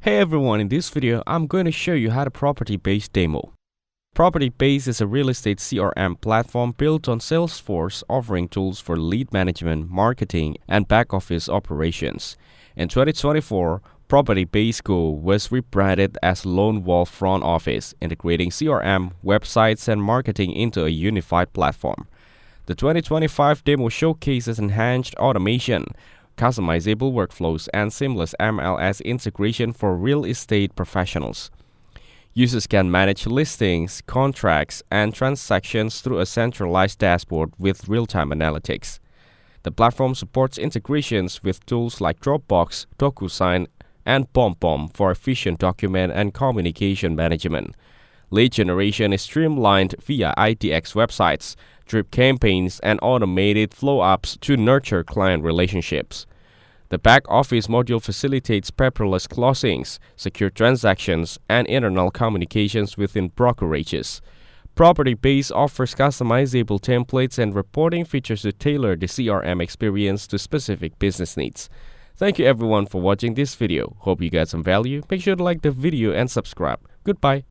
Hey everyone, in this video, I'm going to show you how to Propertybase Demo. Propertybase is a real estate CRM platform built on Salesforce, offering tools for lead management, marketing, and back-office operations. In 2024, Propertybase Go was rebranded as Lone Wolf Front Office, integrating CRM, websites, and marketing into a unified platform. The 2025 demo showcases enhanced automation, customizable workflows, and seamless MLS integration for real estate professionals. Users can manage listings, contracts, and transactions through a centralized dashboard with real-time analytics. The platform supports integrations with tools like Dropbox, DocuSign, and BombBomb for efficient document and communication management. Lead generation is streamlined via IDX websites, drip campaigns, and automated flow-ups to nurture client relationships. The back-office module facilitates paperless closings, secure transactions, and internal communications within brokerages. Propertybase offers customizable templates and reporting features to tailor the CRM experience to specific business needs. Thank you everyone for watching this video. Hope you got some value. Make sure to like the video and subscribe. Goodbye.